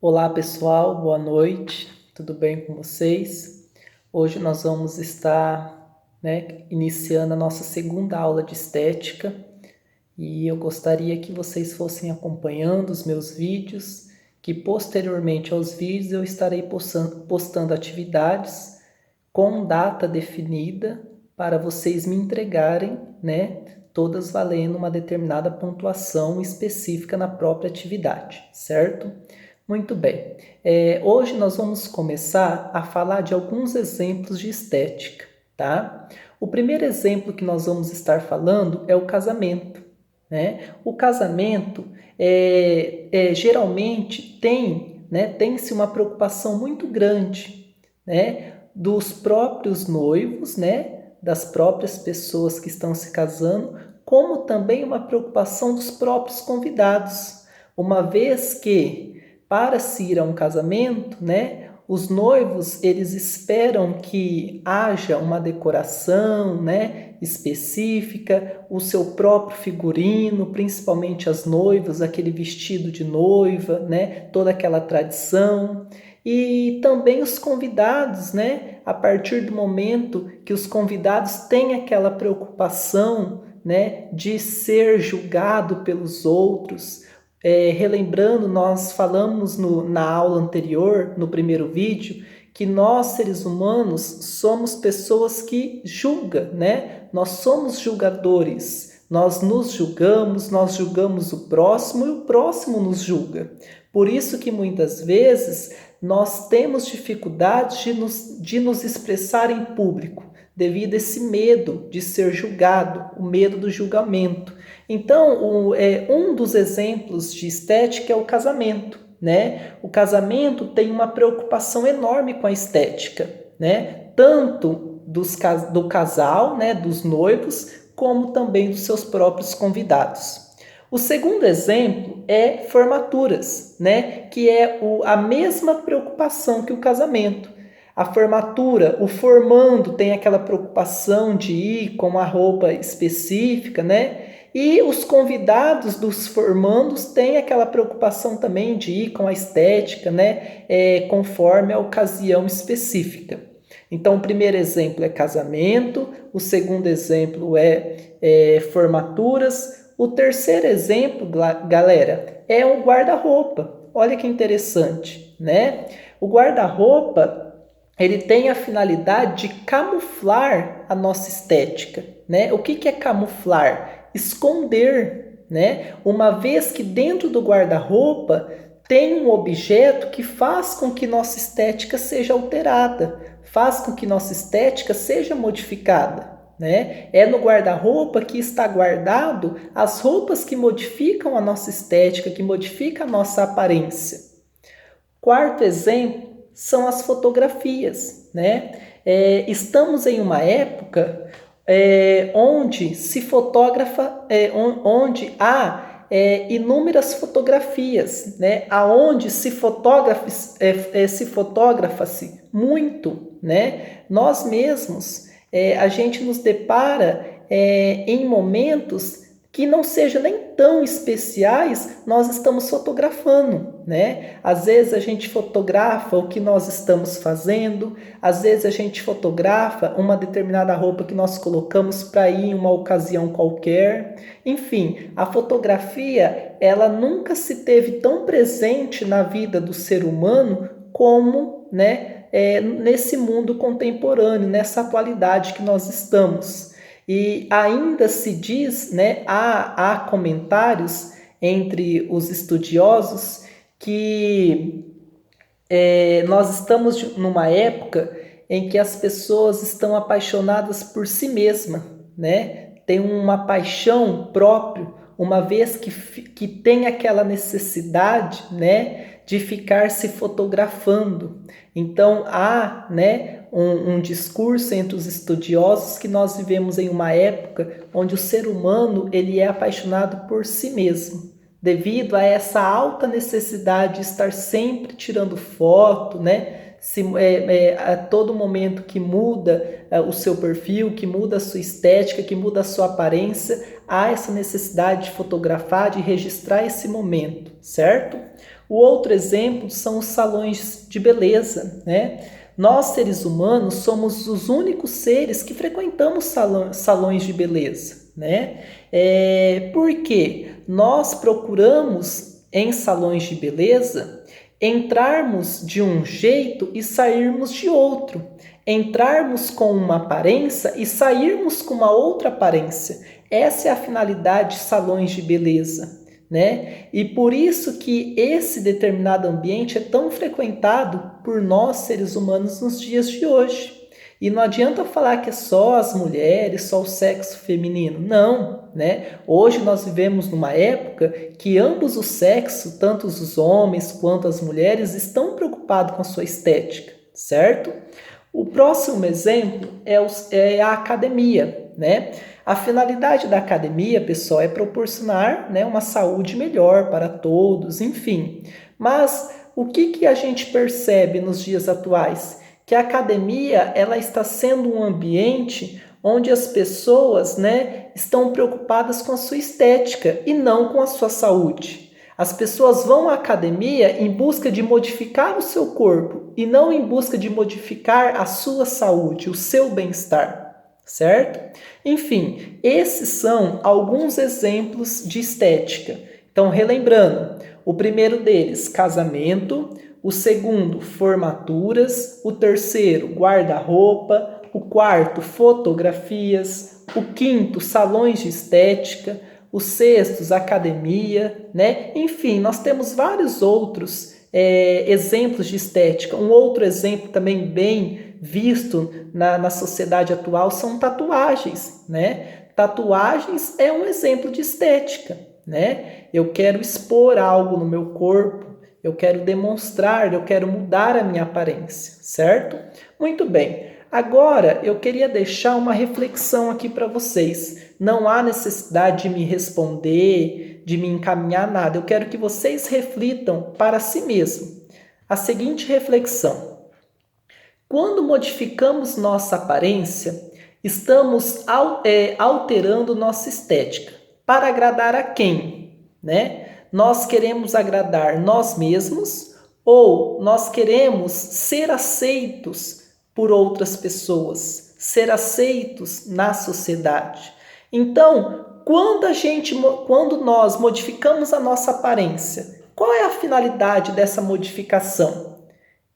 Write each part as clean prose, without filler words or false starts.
Olá pessoal, boa noite, tudo bem com vocês? Hoje nós vamos estar, iniciando a nossa segunda aula de estética e eu gostaria que vocês fossem acompanhando os meus vídeos, que posteriormente aos vídeos eu estarei postando atividades com data definida para vocês me entregarem, todas valendo uma determinada pontuação específica na própria atividade, certo? Muito bem. Hoje nós vamos começar a falar de alguns exemplos de estética, tá? O primeiro exemplo que nós vamos estar falando é o casamento, né? O casamento geralmente tem-se uma preocupação muito grande, né? Dos próprios noivos, né? Das próprias pessoas que estão se casando, como também uma preocupação dos próprios convidados, uma vez que para se ir a um casamento, né, os noivos eles esperam que haja uma decoração, né, específica, o seu próprio figurino, principalmente as noivas, aquele vestido de noiva, né, toda aquela tradição. E também os convidados, né, a partir do momento que os convidados têm aquela preocupação, né, de ser julgado pelos outros. Relembrando, nós falamos na aula anterior, no primeiro vídeo, que nós, seres humanos, somos pessoas que julgam, né? Nós somos julgadores, nós nos julgamos, nós julgamos o próximo e o próximo nos julga. Por isso que muitas vezes nós temos dificuldade de nos expressar em público, devido a esse medo de ser julgado, o medo do julgamento. Então, um dos exemplos de estética é o casamento, né? O casamento tem uma preocupação enorme com a estética, né? Tanto do casal, né? Dos noivos, como também dos seus próprios convidados. O segundo exemplo é formaturas, né? Que é a mesma preocupação que o casamento. A formatura, o formando tem aquela preocupação de ir com uma roupa específica, né? E os convidados dos formandos têm aquela preocupação também de ir com a estética, né? Conforme a ocasião específica. Então, o primeiro exemplo é casamento, o segundo exemplo é formaturas, o terceiro exemplo, galera, é o guarda-roupa. Olha que interessante, né? O guarda-roupa, ele tem a finalidade de camuflar a nossa estética, né? O que é camuflar? Esconder, né? Uma vez que dentro do guarda-roupa tem um objeto que faz com que nossa estética seja alterada, faz com que nossa estética seja modificada, né? É no guarda-roupa que está guardado as roupas que modificam a nossa estética, que modificam a nossa aparência. Quarto exemplo são as fotografias, né? Estamos em uma época onde se fotografa, onde há inúmeras fotografias, né? Aonde se fotografa-se muito, né? Nós mesmos, a gente nos depara em momentos que não sejam nem tão especiais, nós estamos fotografando, né? Às vezes a gente fotografa o que nós estamos fazendo, às vezes a gente fotografa uma determinada roupa que nós colocamos para ir em uma ocasião qualquer. Enfim, a fotografia, ela nunca se teve tão presente na vida do ser humano como, né, nesse mundo contemporâneo, nessa atualidade que nós estamos. E ainda se diz, né, há comentários entre os estudiosos que nós estamos numa época em que as pessoas estão apaixonadas por si mesmas, né? Tem uma paixão própria, uma vez que tem aquela necessidade, né, de ficar se fotografando. Então há, né, um discurso entre os estudiosos que nós vivemos em uma época onde o ser humano ele é apaixonado por si mesmo, devido a essa alta necessidade de estar sempre tirando foto, né? A todo momento que muda o seu perfil, que muda a sua estética, que muda a sua aparência, há essa necessidade de fotografar, de registrar esse momento, certo? O outro exemplo são os salões de beleza, né? Nós, seres humanos, somos os únicos seres que frequentamos salões de beleza, né? Porque nós procuramos em salões de beleza entrarmos de um jeito e sairmos de outro. Entrarmos com uma aparência e sairmos com uma outra aparência. Essa é a finalidade de salões de beleza, né? E por isso que esse determinado ambiente é tão frequentado por nós, seres humanos, nos dias de hoje. E não adianta falar que é só as mulheres, só o sexo feminino. Não, né? Hoje nós vivemos numa época que ambos os sexos, tanto os homens quanto as mulheres, estão preocupados com a sua estética, certo? O próximo exemplo é a academia, né? A finalidade da academia, pessoal, é proporcionar, né, uma saúde melhor para todos, enfim. Mas o que a gente percebe nos dias atuais? Que a academia ela está sendo um ambiente onde as pessoas, né, estão preocupadas com a sua estética e não com a sua saúde. As pessoas vão à academia em busca de modificar o seu corpo e não em busca de modificar a sua saúde, o seu bem-estar, certo? Enfim, esses são alguns exemplos de estética. Então, relembrando, o primeiro deles, casamento, o segundo, formaturas, o terceiro, guarda-roupa, o quarto, fotografias, o quinto, salões de estética, os sextos, academia, né? Enfim, nós temos vários outros exemplos de estética. Um outro exemplo também bem visto na sociedade atual são tatuagens, né? Tatuagens é um exemplo de estética, né? Eu quero expor algo no meu corpo, eu quero demonstrar, eu quero mudar a minha aparência, certo? Muito bem. Agora, eu queria deixar uma reflexão aqui para vocês. Não há necessidade de me responder, de me encaminhar nada. Eu quero que vocês reflitam para si mesmo. A seguinte reflexão. Quando modificamos nossa aparência, estamos alterando nossa estética. Para agradar a quem? Né? Nós queremos agradar nós mesmos ou nós queremos ser aceitos por outras pessoas, ser aceitos na sociedade. Então, quando nós modificamos a nossa aparência, qual é a finalidade dessa modificação?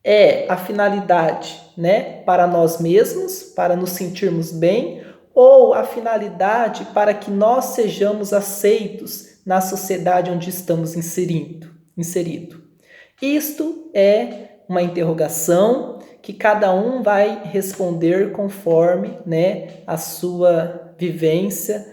É a finalidade, né, para nós mesmos, para nos sentirmos bem, ou a finalidade para que nós sejamos aceitos na sociedade onde estamos inserido? Isto é uma interrogação que cada um vai responder conforme, né, a sua vivência,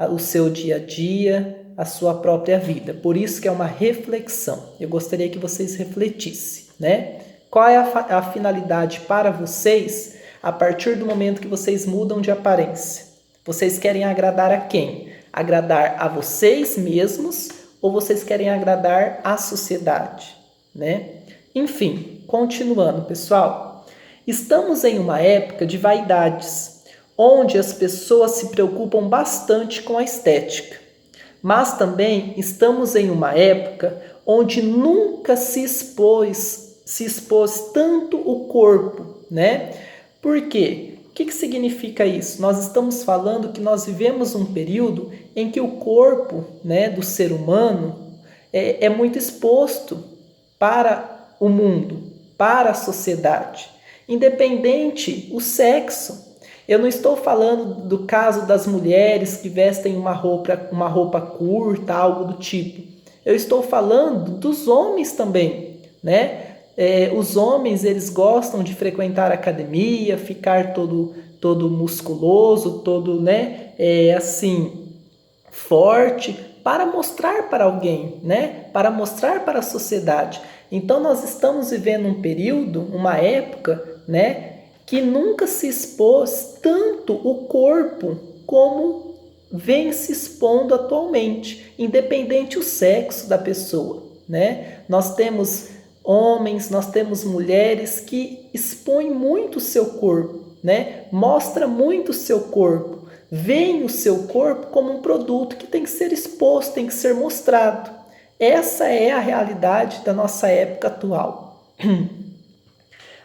o seu dia a dia, a sua própria vida. Por isso que é uma reflexão. Eu gostaria que vocês refletissem, né? Qual é a finalidade para vocês a partir do momento que vocês mudam de aparência? Vocês querem agradar a quem? Agradar a vocês mesmos ou vocês querem agradar a sociedade, né? Enfim, continuando, pessoal. Estamos em uma época de vaidades, onde as pessoas se preocupam bastante com a estética. Mas também estamos em uma época onde nunca se expôs tanto o corpo, né? Por quê? O que significa isso? Nós estamos falando que nós vivemos um período em que o corpo, né, do ser humano é muito exposto para o mundo, para a sociedade. Independente o sexo. Eu não estou falando do caso das mulheres que vestem uma roupa curta, algo do tipo. Eu estou falando dos homens também, né? Os homens, eles gostam de frequentar a academia, ficar todo musculoso, todo, né, assim, forte, para mostrar para alguém, né? Para mostrar para a sociedade. Então, nós estamos vivendo um período, uma época, né, que nunca se expôs tanto o corpo como vem se expondo atualmente, independente o sexo da pessoa, né? Nós temos homens, nós temos mulheres que expõem muito o seu corpo, né? Mostra muito o seu corpo, veem o seu corpo como um produto que tem que ser exposto, tem que ser mostrado. Essa é a realidade da nossa época atual.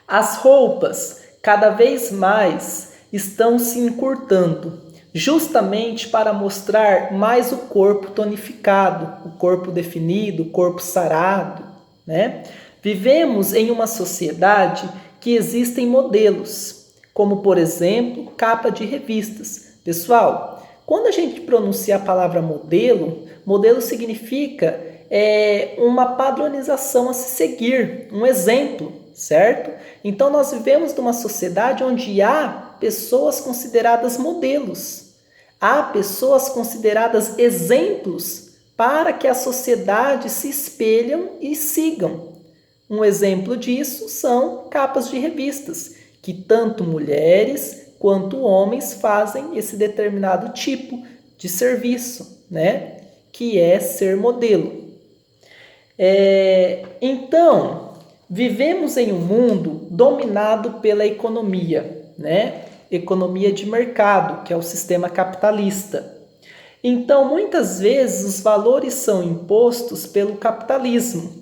As roupas cada vez mais estão se encurtando, justamente para mostrar mais o corpo tonificado, o corpo definido, o corpo sarado, né? Vivemos em uma sociedade que existem modelos, como por exemplo, capa de revistas. Pessoal, quando a gente pronuncia a palavra modelo, modelo significa uma padronização a se seguir, um exemplo, certo? Então nós vivemos numa sociedade onde há pessoas consideradas modelos, há pessoas consideradas exemplos para que a sociedade se espelham e sigam. Um exemplo disso são capas de revistas, que tanto mulheres quanto homens fazem esse determinado tipo de serviço, né? Que é ser modelo. Então, vivemos em um mundo dominado pela economia, né? Economia de mercado, que é o sistema capitalista. Então, muitas vezes, os valores são impostos pelo capitalismo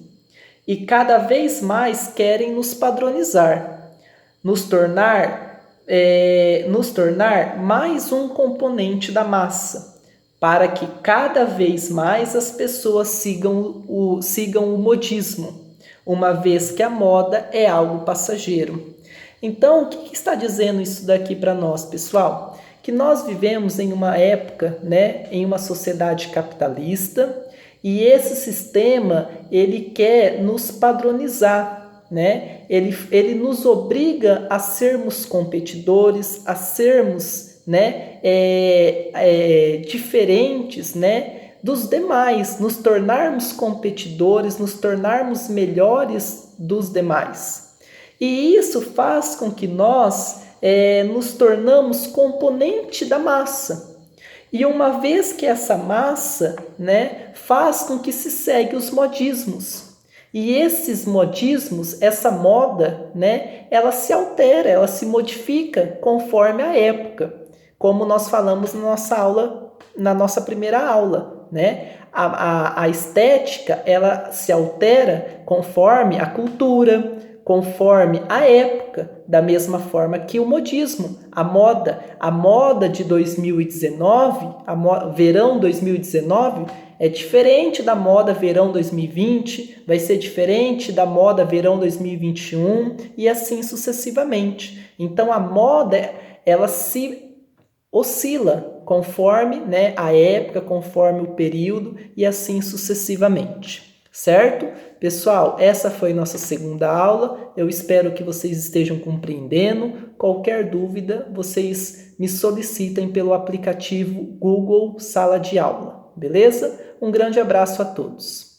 e cada vez mais querem nos padronizar, nos tornar mais um componente da massa, para que cada vez mais as pessoas sigam o modismo, uma vez que a moda é algo passageiro. Então, o que está dizendo isso daqui para nós, pessoal? Que nós vivemos em uma época, né, em uma sociedade capitalista, e esse sistema, ele quer nos padronizar, né? Ele nos obriga a sermos competidores, a sermos, né, diferentes, né, dos demais, nos tornarmos competidores, nos tornarmos melhores dos demais. E isso faz com que nós nos tornamos componente da massa. E uma vez que essa massa, né, faz com que se segue os modismos. E esses modismos, essa moda, né, ela se altera, ela se modifica conforme a época. Como nós falamos na nossa aula, na nossa primeira aula, né? A estética, ela se altera conforme a cultura, conforme a época, da mesma forma que o modismo, a moda de 2019, verão 2019, é diferente da moda verão 2020, vai ser diferente da moda verão 2021 e assim sucessivamente. Então a moda, ela se oscila conforme, né, a época, conforme o período e assim sucessivamente. Certo? Pessoal, essa foi nossa segunda aula. Eu espero que vocês estejam compreendendo. Qualquer dúvida, vocês me solicitem pelo aplicativo Google Sala de Aula. Beleza? Um grande abraço a todos.